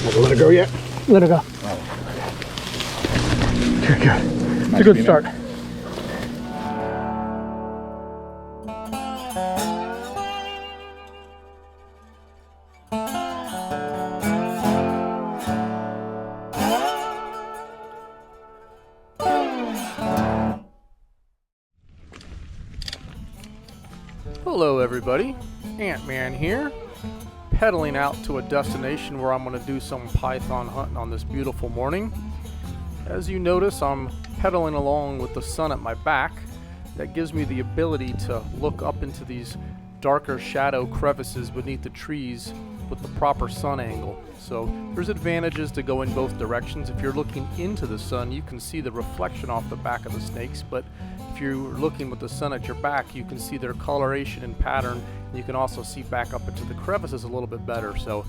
Haven't let it go yet? Let it go. Okay, good. It's a good start. Hello everybody, Ant-Man here, pedaling out to a destination where I'm going to do some python hunting on this beautiful morning. As you notice, I'm pedaling along with the sun at my back. That gives me the ability to look up into these darker shadow crevices beneath the trees with the proper sun angle. So there's advantages to go in both directions. If you're looking into the sun, you can see the reflection off the back of the snakes, but if you're looking with the sun at your back, you can see their coloration and pattern. You can also see back up into the crevices a little bit better. So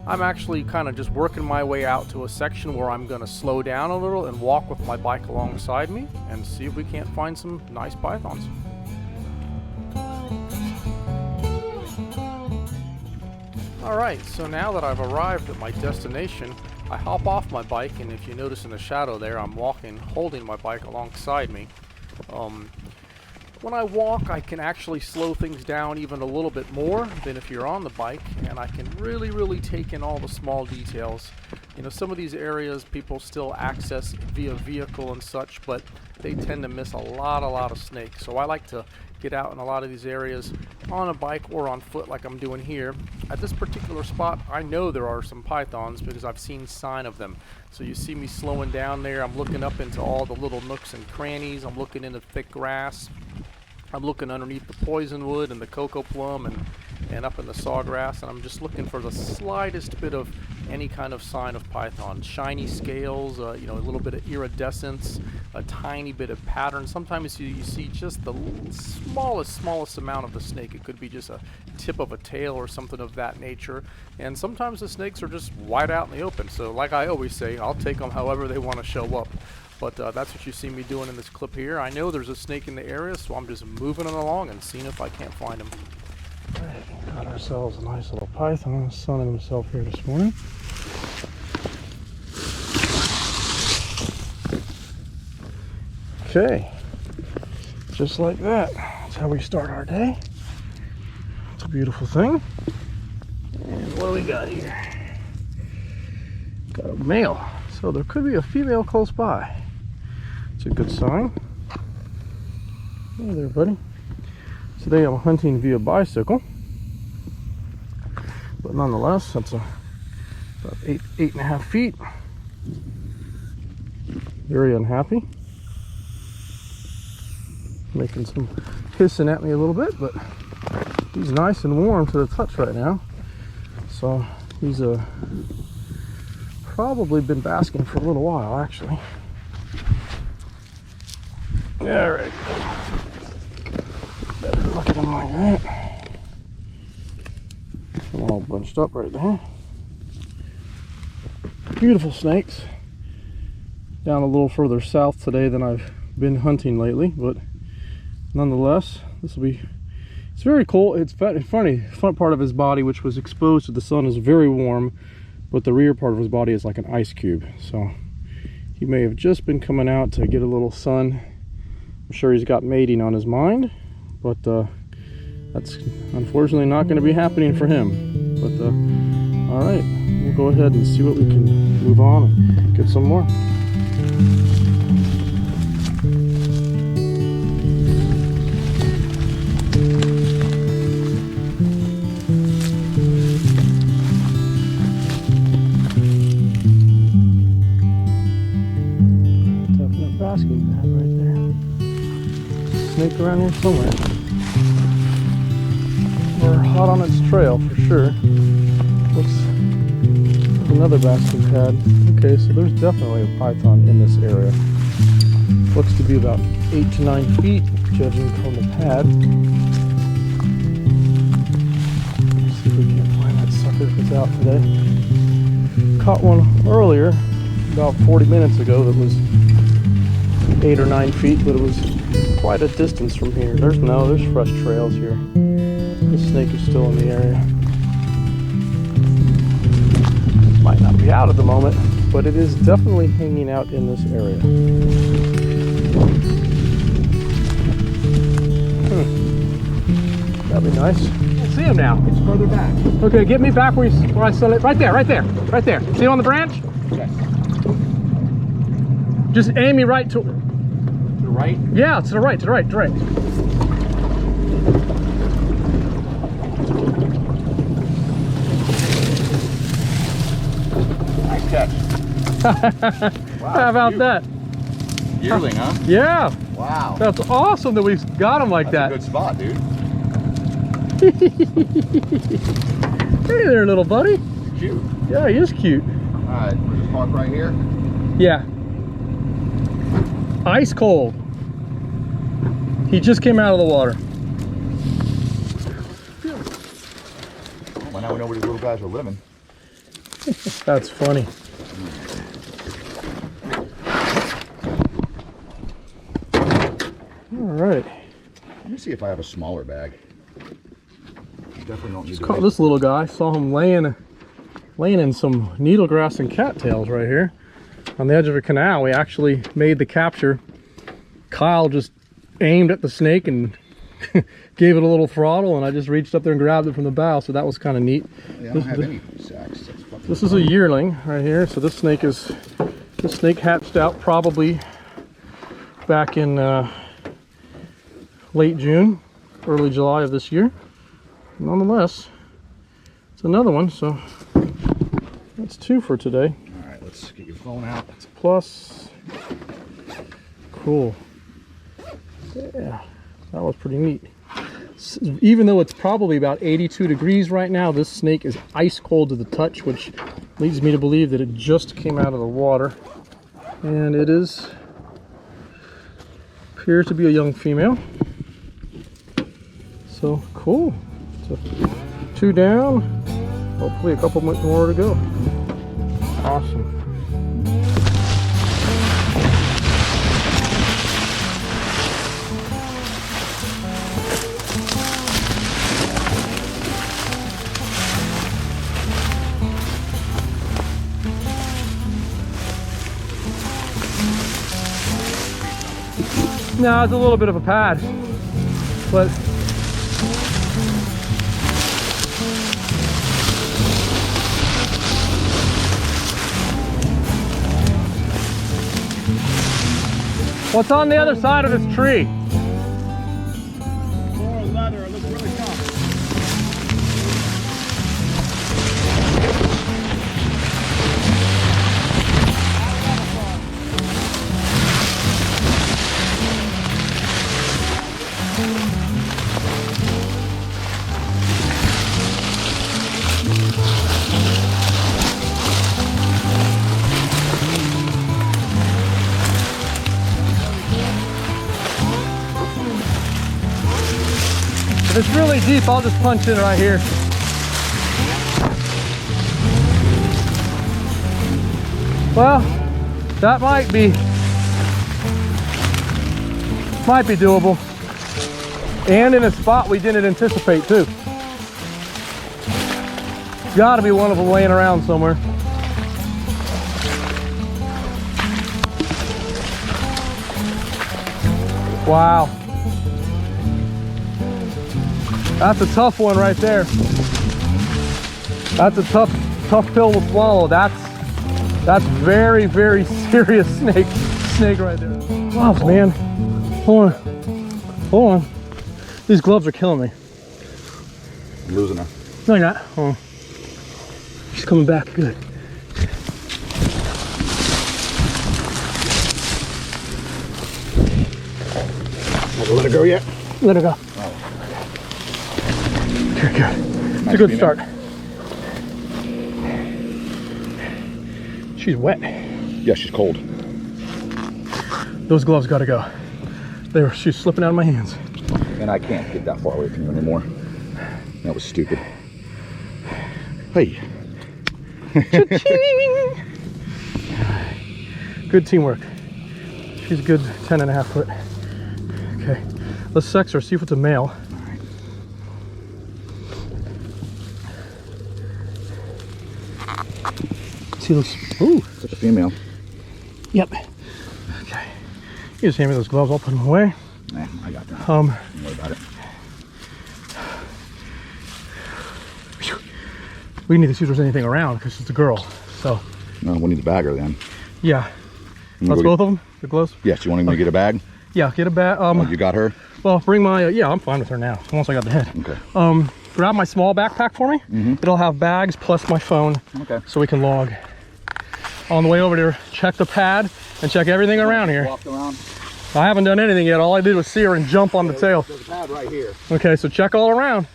I'm actually kind of just working my way out to a section where I'm going to slow down a little and walk with my bike alongside me and see if we can't find some nice pythons. Alright, so now that I've arrived at my destination, I hop off my bike, and if you notice in the shadow there, I'm walking, holding my bike alongside me. When I walk, I can actually slow things down even a little bit more than if you're on the bike, and I can really take in all the small details. You know, some of these areas people still access via vehicle and such, but they tend to miss a lot of snakes. So I like to get out in a lot of these areas on a bike or on foot like I'm doing here. At this particular spot, I know there are some pythons because I've seen sign of them. So you see me slowing down there. I'm looking up into all the little nooks and crannies. I'm looking into thick grass. I'm looking underneath the poisonwood and the cocoa plum and up in the sawgrass, and I'm just looking for the slightest bit of any kind of sign of python. Shiny scales, you know, a little bit of iridescence, a tiny bit of pattern. Sometimes you see just the smallest amount of the snake. It could be just a tip of a tail or something of that nature. And sometimes the snakes are just wide out in the open. So like I always say, I'll take them however they want to show up. But that's what you see me doing in this clip here. I know there's a snake in the area, so I'm just moving it along and seeing if I can't find him. Alright, got ourselves a nice little python sunning himself here this morning. Okay, just like that. That's how we start our day. It's a beautiful thing. And what do we got here? Got a male. So there could be a female close by. It's a good sign. Hey there, buddy. Today I'm hunting via bicycle, but nonetheless, that's about eight and a half feet. Very unhappy. Making some hissing at me a little bit, but he's nice and warm to the touch right now. So he's probably been basking for a little while, actually. All right. Better look at him like that. I'm all bunched up right there. Beautiful snakes. Down a little further south today than I've been hunting lately, but nonetheless, this will be. It's very cold. It's funny. The front part of his body, which was exposed to the sun, is very warm. But the rear part of his body is like an ice cube. So he may have just been coming out to get a little sun. I'm sure he's got mating on his mind, but that's unfortunately not going to be happening for him. But all right, we'll go ahead and see what we can move on and get some more. Basking pad right there. Snake around here somewhere. We're hot on its trail for sure. Looks another basking pad. Okay, so there's definitely a python in this area. Looks to be about 8 to 9 feet, judging from the pad. Let's see if we can find that sucker if it's out today. Caught one earlier, about 40 minutes ago, that was 8 or 9 feet, but it was quite a distance from here. There's fresh trails here. The snake is still in the area. Might not be be out at the moment, but it is definitely hanging out in this area. That'd be nice. I see him now. It's further back. Okay, get me back where I saw it. Right there, right there, right there. See him on the branch? Okay. Just aim me right to... To the right? Yeah, to the right, to the right, to the right. Nice catch. Wow, How about that? Yearling, huh? Yeah. Wow. That's awesome that we got him like That's that. a good spot, dude. Hey there, little buddy. Cute. Yeah, he is cute. All right, we're just park right here. Yeah. Ice cold. He just came out of the water. Well, now we know where these little guys are living. That's funny. All right. Let me see if I have a smaller bag. Definitely don't need to. Caught this little guy. Saw him laying in some needle grass and cattails right here on the edge of a canal. We actually made the capture. Kyle just aimed at the snake and gave it a little throttle, and I just reached up there and grabbed it from the bow, so that was kind of neat. Yeah, I don't have any sacks. This is a yearling right here. So this snake hatched out probably back in late June, early July of this year. Nonetheless, it's another one, so that's 2 for today. All right, let's get your phone out. It's a plus. Cool. Yeah, that was pretty neat. Even though it's probably about 82 degrees right now, this snake is ice cold to the touch, which leads me to believe that it just came out of the water. And it appears to be a young female. So cool. So 2 down, hopefully a couple more to go. Awesome. No, it's a little bit of a pad, but what's on the other side of this tree? More leather, it looks really tough. If it's really deep, I'll just punch in right here. Well, that might be doable. And in a spot we didn't anticipate too. Gotta be one of them laying around somewhere. Wow. That's a tough one right there. That's a tough pill to swallow. That's very, very serious snake right there. Gloves, man. Hold on. These gloves are killing me. I'm losing her. No, you're not. Hold on. She's coming back. Good. Let her go yet? Let her go. Oh. Good. It's Nice a good female. start. She's wet. Yeah, she's cold. Those gloves gotta go. She's slipping out of my hands. And I can't get that far away from you anymore. That was stupid. Hey. Cha-ching! Good teamwork. She's a good 10.5 foot. Okay, let's sex her, see if it's a male. see those. Ooh. Such a female. Yep. Okay. You just hand me those gloves. I'll put them away. Nah, I got that. Um. Don't worry about it. We need to see if there's anything around because it's a girl. So. No, we need the bagger then. Yeah. You That's go both of them. The gloves. Yes. You want me to get a bag? Yeah. Get a bag. Oh, you got her? Well, bring my. Yeah, I'm fine with her now. Once I got the head. Okay. Grab my small backpack for me. It'll have bags plus my phone. Okay. So we can log. On the way over there, check the pad and check everything around here. Walked around. I haven't done anything yet. All I did was see her and jump on the tail. There's a pad right here. Okay, so check all around.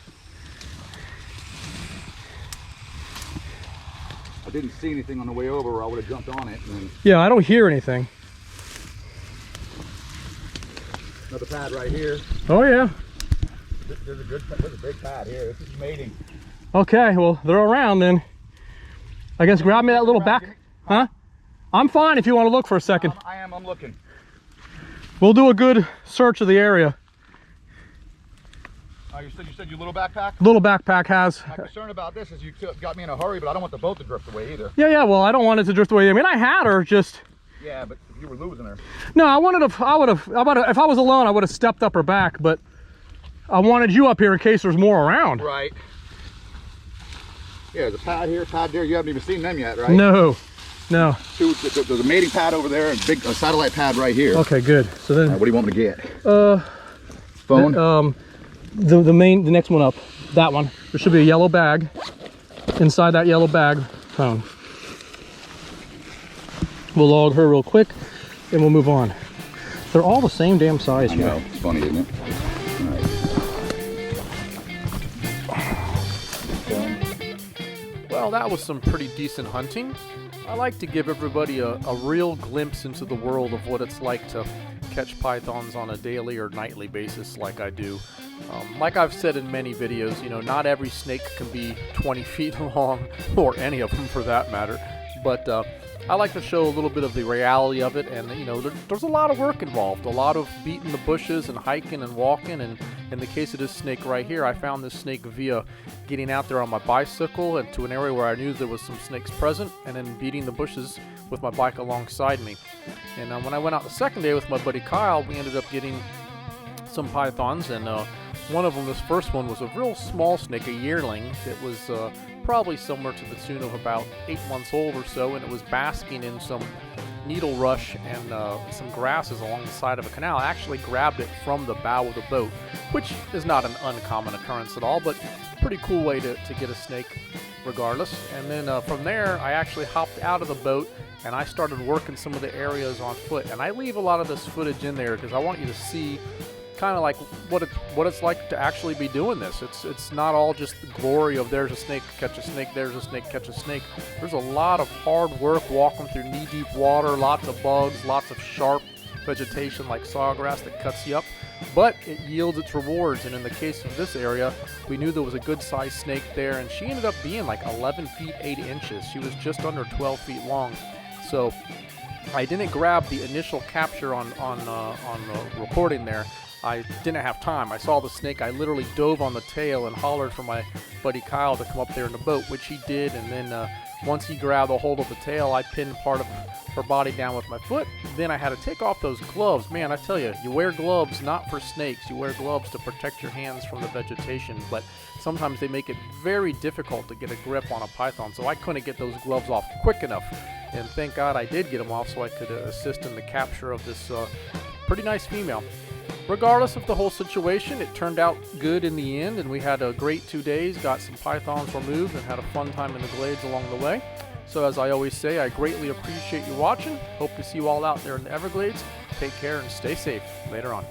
I didn't see anything on the way over, or I would have jumped on it. And Yeah, I don't hear anything. another pad right here. Oh yeah. There's a big pad here. This is mating. Okay, well, they're around then. I guess grab me that little back. Huh? I'm fine if you want to look for a second. I'm looking. We'll do a good search of the area. You said your little backpack? Little backpack has. My concern about this is you got me in a hurry, but I don't want the boat to drift away either. Yeah, well, I don't want it to drift away. I mean, I had her, just. Yeah, but if you were losing her. No, if I was alone, I would have stepped up her back, but I wanted you up here in case there's more around. Right. Yeah, there's a pad here, pad there. You haven't even seen them yet, right? No. There's a mating pad over there and a satellite pad right here. Okay, good. So then. What do you want me to get? Phone. The next one up, that one. There should be a yellow bag. Inside that yellow bag, phone. We'll log her real quick, and we'll move on. They're all the same damn size I here. know. It's funny, isn't it? All right. Well, that was some pretty decent hunting. I like to give everybody a real glimpse into the world of what it's like to catch pythons on a daily or nightly basis like I do. Like I've said in many videos, you know, not every snake can be 20 feet long, or any of them for that matter, but I like to show a little bit of the reality of it, and you know, there's a lot of work involved, a lot of beating the bushes and hiking and walking, and in the case of this snake right here, I found this snake via getting out there on my bicycle and to an area where I knew there was some snakes present, and then beating the bushes with my bike alongside me. And when I went out the second day with my buddy Kyle, we ended up getting some pythons, and one of them, this first one, was a real small snake, a yearling. It was probably somewhere to the tune of about 8 months old or so, and it was basking in some needle rush and some grasses along the side of a canal. I actually grabbed it from the bow of the boat, which is not an uncommon occurrence at all, but pretty cool way to get a snake regardless. And then from there, I actually hopped out of the boat and I started working some of the areas on foot. And I leave a lot of this footage in there because I want you to see kind of like what it's like to actually be doing this. It's not all just the glory of there's a snake, catch a snake, there's a snake, catch a snake. There's a lot of hard work walking through knee-deep water, lots of bugs, lots of sharp vegetation like sawgrass that cuts you up, but it yields its rewards. And in the case of this area, we knew there was a good sized snake there, and she ended up being like 11 feet 8 inches. She was just under 12 feet long. So I didn't grab the initial capture on recording there. I didn't have time. I saw the snake. I literally dove on the tail and hollered for my buddy Kyle to come up there in the boat, which he did. And then once he grabbed a hold of the tail, I pinned part of her body down with my foot. Then I had to take off those gloves. Man, I tell you, you wear gloves not for snakes. You wear gloves to protect your hands from the vegetation. But sometimes they make it very difficult to get a grip on a python. So I couldn't get those gloves off quick enough. And thank God I did get them off so I could assist in the capture of this pretty nice female. Regardless of the whole situation, it turned out good in the end, and we had a great 2 days, got some pythons removed, and had a fun time in the glades along the way. So as I always say, I greatly appreciate you watching. Hope to see you all out there in the Everglades. Take care and stay safe. Later on.